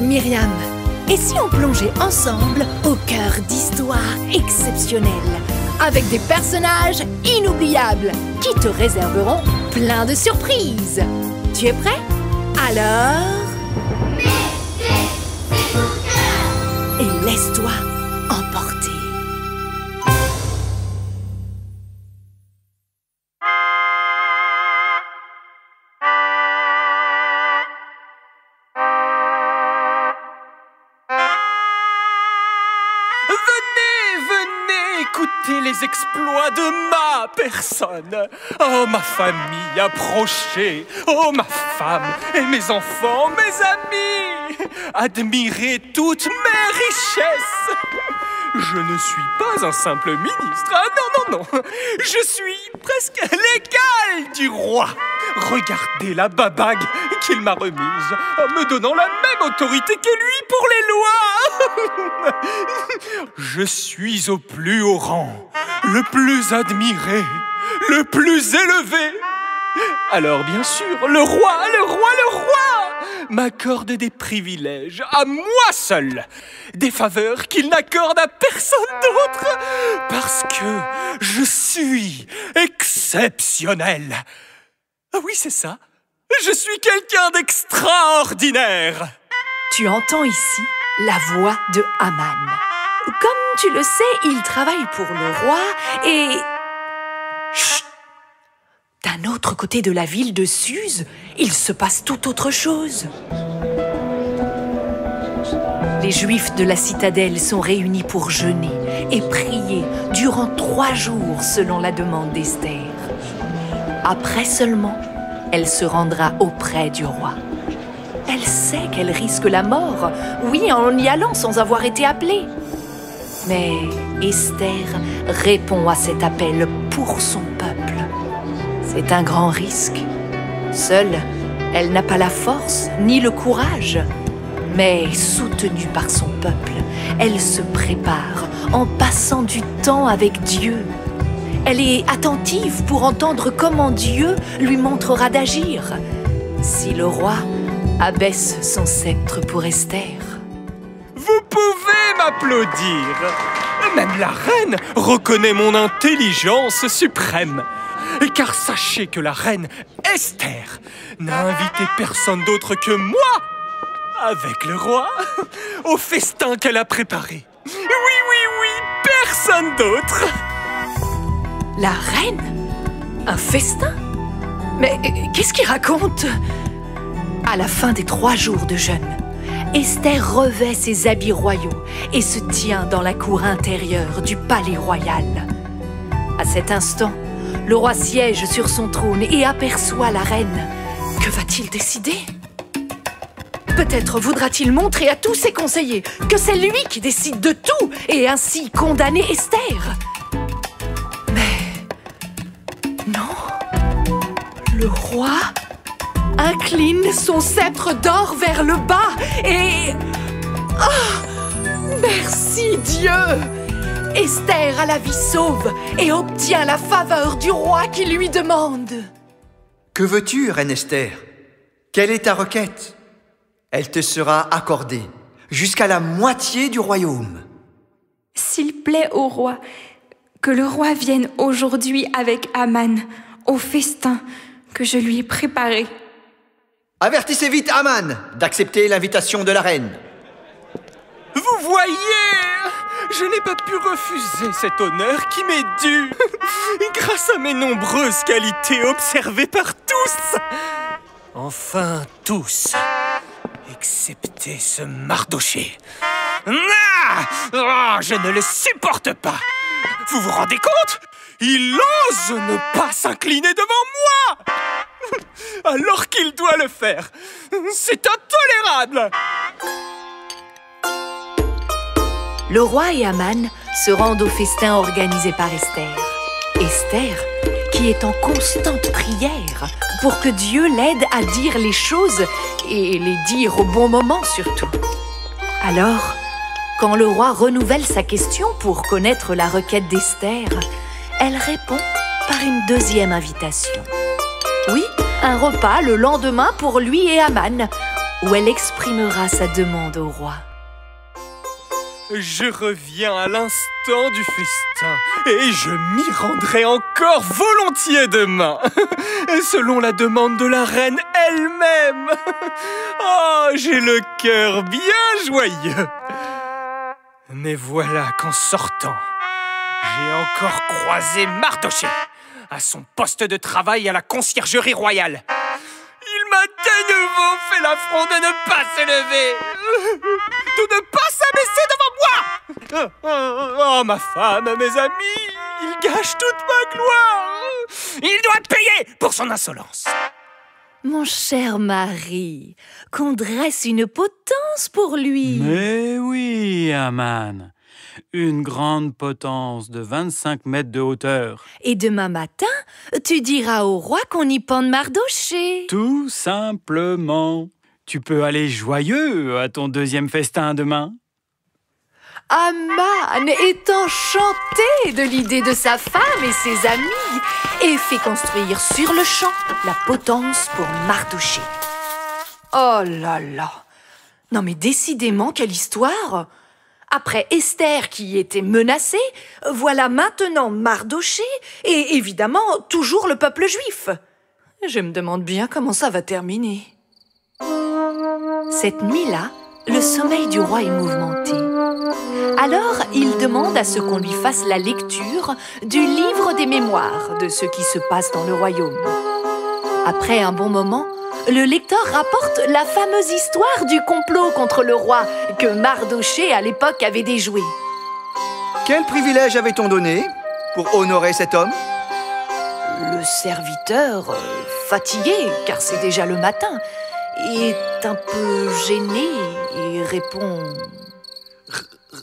Myriam. Et si on plongeait ensemble au cœur d'histoires exceptionnelles, avec des personnages inoubliables qui te réserveront plein de surprises? Tu es prêt? Alors... Mettez écouteurs et laisse-toi emporter. Écoutez les exploits de ma personne. Oh, ma famille approchée. Oh, ma femme et mes enfants, mes amis. Admirez toutes mes richesses. Je ne suis pas un simple ministre. Ah non, non, non. Je suis presque l'égal du roi. Regardez la babague qu'il m'a remise, me donnant la même autorité que lui pour les lois. Je suis au plus haut rang, le plus admiré, le plus élevé. Alors bien sûr, le roi m'accorde des privilèges à moi seul, des faveurs qu'il n'accorde à personne d'autre, parce que je suis exceptionnel. Ah oui, c'est ça. Je suis quelqu'un d'extraordinaire. Tu entends ici la voix de Haman. Comme tu le sais, il travaille pour le roi et... Chut! D'un autre côté de la ville de Suse, il se passe tout autre chose. Les Juifs de la citadelle sont réunis pour jeûner et prier durant 3 jours selon la demande d'Esther. Après seulement, elle se rendra auprès du roi. Elle sait qu'elle risque la mort, oui, en y allant sans avoir été appelée. Mais Esther répond à cet appel pour son peuple. C'est un grand risque. Seule, elle n'a pas la force ni le courage. Mais soutenue par son peuple, elle se prépare en passant du temps avec Dieu. Elle est attentive pour entendre comment Dieu lui montrera d'agir. Si le roi abaisse son sceptre pour Esther. Vous pouvez m'applaudir. Même la reine reconnaît mon intelligence suprême. Car sachez que la reine Esther n'a invité personne d'autre que moi, avec le roi, au festin qu'elle a préparé. Oui, oui, oui, personne d'autre. La reine? Un festin? Mais qu'est-ce qu'il raconte? À la fin des 3 jours de jeûne, Esther revêt ses habits royaux et se tient dans la cour intérieure du palais royal. À cet instant, le roi siège sur son trône et aperçoit la reine. Que va-t-il décider? Peut-être voudra-t-il montrer à tous ses conseillers que c'est lui qui décide de tout et ainsi condamner Esther. Non, le roi incline son sceptre d'or vers le bas et... Oh, merci Dieu! Esther a la vie sauve et obtient la faveur du roi qui lui demande. Que veux-tu, reine Esther? Quelle est ta requête? Elle te sera accordée jusqu'à la moitié du royaume. S'il plaît au roi, que le roi vienne aujourd'hui avec Haman au festin que je lui ai préparé. Avertissez vite Haman d'accepter l'invitation de la reine. Vous voyez, je n'ai pas pu refuser cet honneur qui m'est dû, grâce à mes nombreuses qualités observées par tous. Enfin tous, excepté ce Mardoché. Ah, je ne le supporte pas. Vous vous rendez compte? Il ose ne pas s'incliner devant moi, alors qu'il doit le faire. C'est intolérable. Le roi et Haman se rendent au festin organisé par Esther. Esther, qui est en constante prière pour que Dieu l'aide à dire les choses et les dire au bon moment surtout. Alors, quand le roi renouvelle sa question pour connaître la requête d'Esther, elle répond par une deuxième invitation. Oui, un repas le lendemain pour lui et Haman, où elle exprimera sa demande au roi. Je reviens à l'instant du festin et je m'y rendrai encore volontiers demain, selon la demande de la reine elle-même. Oh, j'ai le cœur bien joyeux. Mais voilà qu'en sortant, j'ai encore croisé Mardochée à son poste de travail à la conciergerie royale. Il m'a de nouveau fait l'affront de ne pas se lever, de ne pas s'abaisser devant moi. Oh, ma femme, mes amis, il gâche toute ma gloire. Il doit payer pour son insolence. Mon cher mari, qu'on dresse une potence pour lui. Mais oui, Aman. Une grande potence de 25 mètres de hauteur. Et demain matin, tu diras au roi qu'on y pende Mardochée. Tout simplement. Tu peux aller joyeux à ton deuxième festin demain. Aman est enchanté de l'idée de sa femme et ses amis et fait construire sur le champ la potence pour Mardochée. Oh là là! Non mais décidément, quelle histoire! Après Esther qui était menacée, voilà maintenant Mardochée et évidemment toujours le peuple juif. Je me demande bien comment ça va terminer. Cette nuit-là, le sommeil du roi est mouvementé. Alors, il demande à ce qu'on lui fasse la lecture du livre des mémoires de ce qui se passe dans le royaume. Après un bon moment, le lecteur rapporte la fameuse histoire du complot contre le roi que Mardochée à l'époque avait déjoué. Quel privilège avait-on donné pour honorer cet homme? Le serviteur, fatigué, car c'est déjà le matin, est un peu gêné et répond...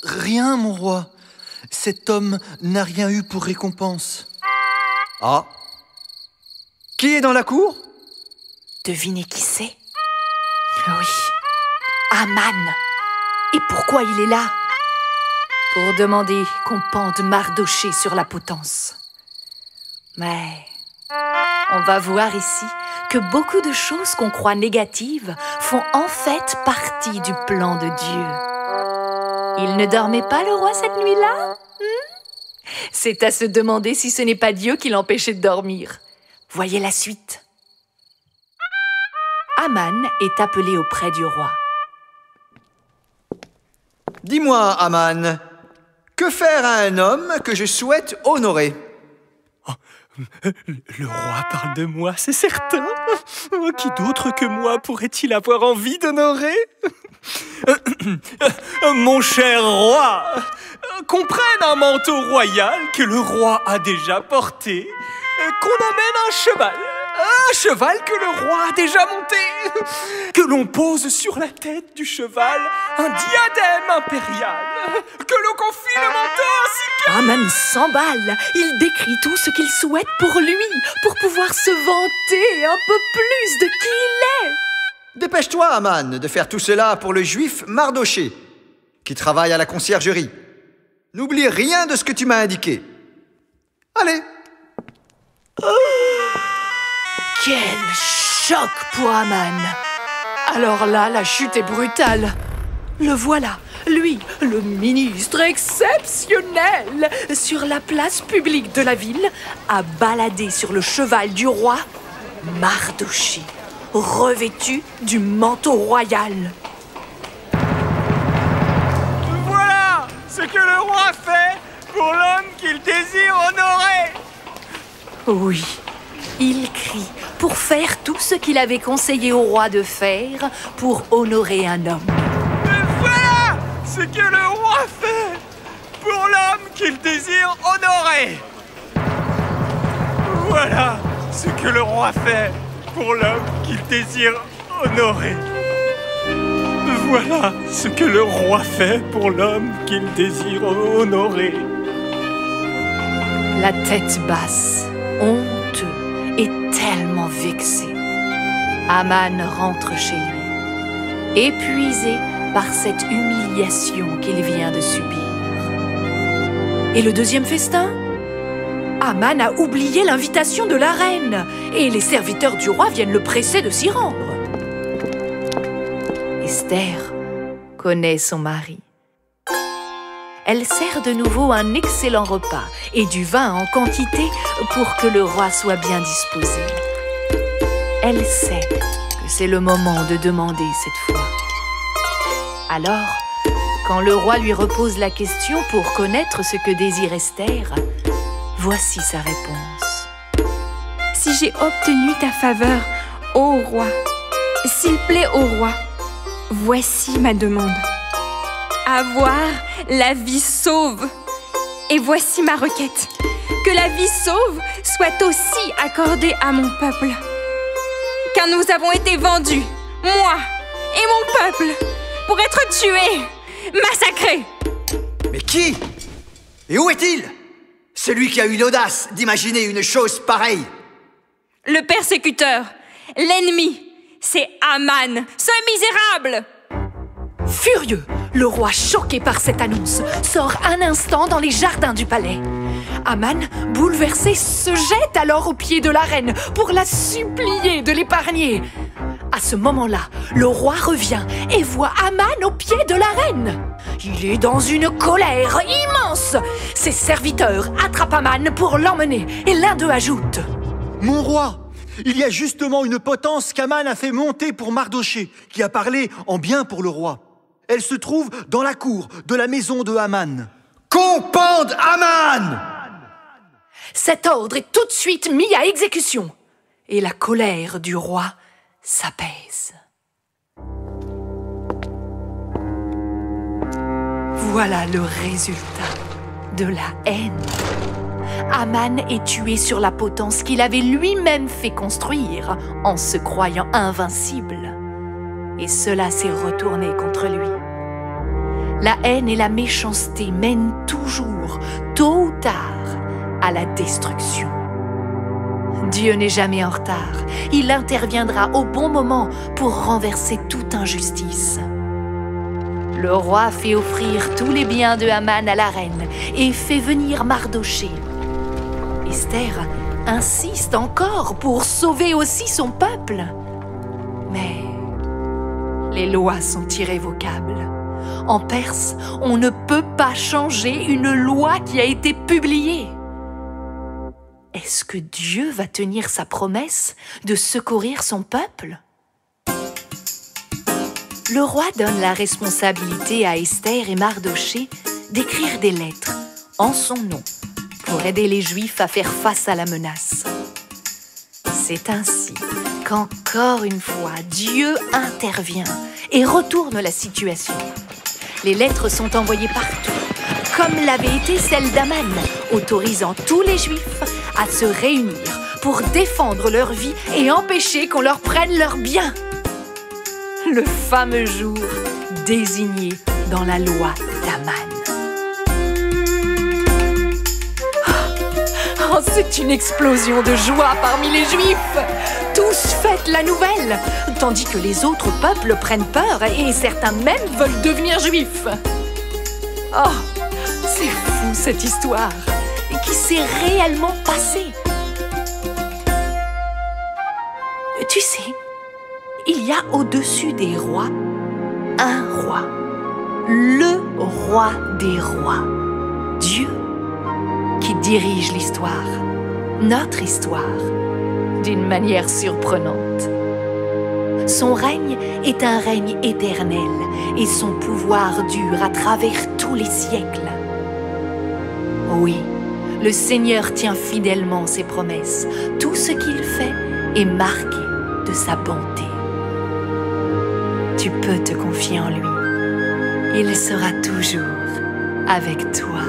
Rien, mon roi. Cet homme n'a rien eu pour récompense. Ah. Qui est dans la cour? Devinez qui c'est? Oui, Aman. Et pourquoi il est là? Pour demander qu'on pende Mardochée sur la potence. Mais on va voir ici que beaucoup de choses qu'on croit négatives font en fait partie du plan de Dieu. Il ne dormait pas, le roi, cette nuit-là? C'est à se demander si ce n'est pas Dieu qui l'empêchait de dormir. Voyez la suite. Aman est appelé auprès du roi. Dis-moi, Aman, que faire à un homme que je souhaite honorer? Le roi parle de moi, c'est certain. Qui d'autre que moi pourrait-il avoir envie d'honorer? Mon cher roi, qu'on prenne un manteau royal que le roi a déjà porté, qu'on amène un cheval que le roi a déjà monté, que l'on pose sur la tête du cheval un diadème impérial, que l'on confie le manteau ainsi que... Aman s'emballe, il décrit tout ce qu'il souhaite pour lui, pour pouvoir se vanter un peu plus de qui il est. Dépêche-toi, Aman, de faire tout cela pour le juif Mardochée, qui travaille à la conciergerie. N'oublie rien de ce que tu m'as indiqué. Allez. Quel choc pour Aman! Alors là, la chute est brutale. Le voilà, lui, le ministre exceptionnel, sur la place publique de la ville, à balader sur le cheval du roi, Mardochée, revêtu du manteau royal. Voilà ce que le roi fait pour l'homme qu'il désire honorer. Oui, il crie pour faire tout ce qu'il avait conseillé au roi de faire pour honorer un homme. Voilà ce que le roi fait pour l'homme qu'il désire honorer. Voilà ce que le roi fait pour l'homme qu'il désire honorer. Voilà ce que le roi fait pour l'homme qu'il désire honorer. La tête basse, honteux et tellement vexé, Aman rentre chez lui, épuisé par cette humiliation qu'il vient de subir. Et le deuxième festin? Aman a oublié l'invitation de la reine et les serviteurs du roi viennent le presser de s'y rendre. Esther connaît son mari. Elle sert de nouveau un excellent repas et du vin en quantité pour que le roi soit bien disposé. Elle sait que c'est le moment de demander cette fois. Alors, quand le roi lui repose la question pour connaître ce que désire Esther, voici sa réponse. Si j'ai obtenu ta faveur, ô roi, s'il plaît au roi, voici ma demande. Avoir la vie sauve. Et voici ma requête. Que la vie sauve soit aussi accordée à mon peuple. Car nous avons été vendus, moi et mon peuple, pour être tués, massacrés. Mais qui? Et où est-il? Celui qui a eu l'audace d'imaginer une chose pareille. Le persécuteur, l'ennemi, c'est Aman, ce misérable. Furieux, le roi, choqué par cette annonce, sort un instant dans les jardins du palais. Aman, bouleversé, se jette alors aux pieds de la reine pour la supplier de l'épargner. À ce moment-là, le roi revient et voit Aman aux pieds de la reine. Il est dans une colère immense. Ses serviteurs attrapent Aman pour l'emmener et l'un d'eux ajoute: Mon roi, il y a justement une potence qu'Aman a fait monter pour Mardochée, qui a parlé en bien pour le roi. Elle se trouve dans la cour de la maison de Aman. Qu'on pende Aman! Cet ordre est tout de suite mis à exécution et la colère du roi s'apaise. Voilà le résultat de la haine. Aman est tué sur la potence qu'il avait lui-même fait construire en se croyant invincible. Et cela s'est retourné contre lui. La haine et la méchanceté mènent toujours, tôt ou tard, à la destruction. Dieu n'est jamais en retard. Il interviendra au bon moment pour renverser toute injustice. Le roi fait offrir tous les biens de Aman à la reine et fait venir Mardochée. Esther insiste encore pour sauver aussi son peuple. Mais les lois sont irrévocables. En Perse, on ne peut pas changer une loi qui a été publiée. Est-ce que Dieu va tenir sa promesse de secourir son peuple? Le roi donne la responsabilité à Esther et Mardochée d'écrire des lettres en son nom pour aider les Juifs à faire face à la menace. C'est ainsi qu'encore une fois, Dieu intervient et retourne la situation. Les lettres sont envoyées partout, comme l'avait été celle d'Aman, autorisant tous les Juifs à se réunir pour défendre leur vie et empêcher qu'on leur prenne leurs biens. Le fameux jour désigné dans la loi d'Aman. Oh, c'est une explosion de joie parmi les Juifs. Tous fêtent la nouvelle, tandis que les autres peuples prennent peur et certains même veulent devenir Juifs. Oh, c'est fou cette histoire, qui s'est réellement passée. Tu sais, il y a au-dessus des rois un roi, le roi des rois, Dieu, qui dirige l'histoire, notre histoire, d'une manière surprenante. Son règne est un règne éternel et son pouvoir dure à travers tous les siècles. Oui, le Seigneur tient fidèlement ses promesses. Tout ce qu'il fait est marqué de sa bonté. Tu peux te confier en lui. Il sera toujours avec toi.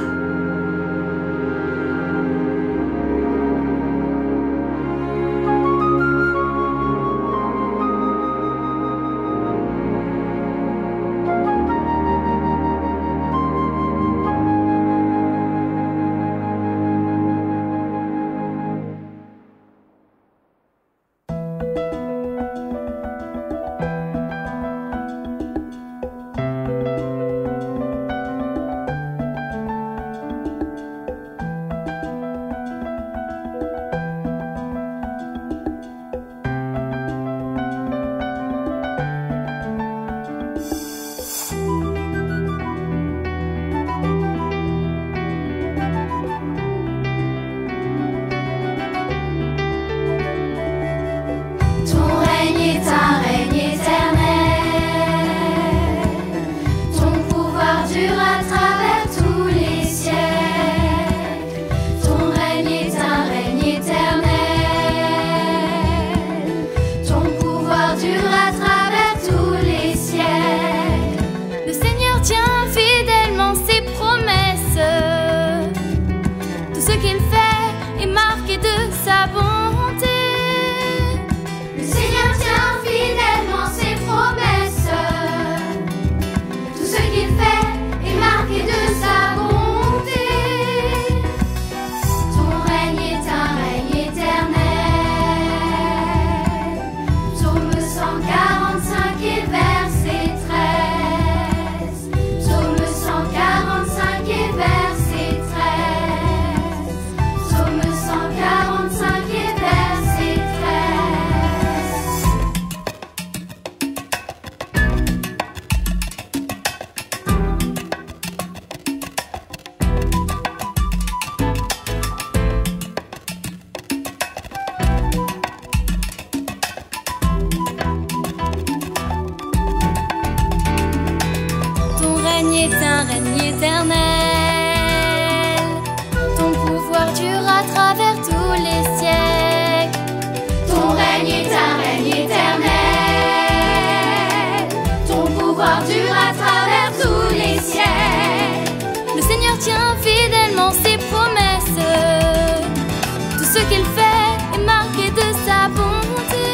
qu'il fait est marqué de sa bonté.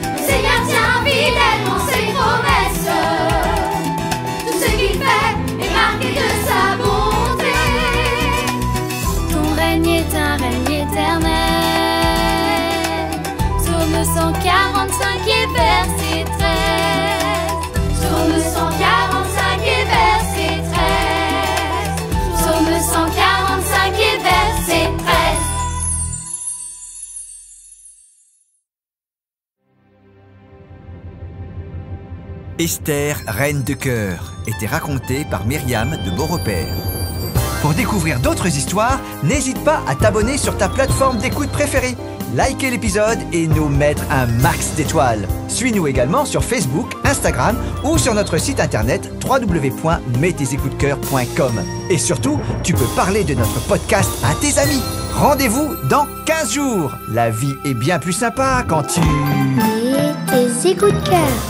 Le Seigneur tient fidèlement ses promesses. Tout ce qu'il fait est marqué de sa bonté. Ton règne est un règne éternel. Psaume 145 et verset 13. Psaume 145 et verset 13. Psaume 145 et verset 13. Esther, reine de cœur, était racontée par Myriam de Beaurepaire. Pour découvrir d'autres histoires, n'hésite pas à t'abonner sur ta plateforme d'écoute préférée, liker l'épisode et nous mettre un max d'étoiles. Suis-nous également sur Facebook, Instagram ou sur notre site internet www.mettesécoutescoeur.com. Et surtout, tu peux parler de notre podcast à tes amis. Rendez-vous dans 15 jours. La vie est bien plus sympa quand tu... Mets tes écoutes de cœur.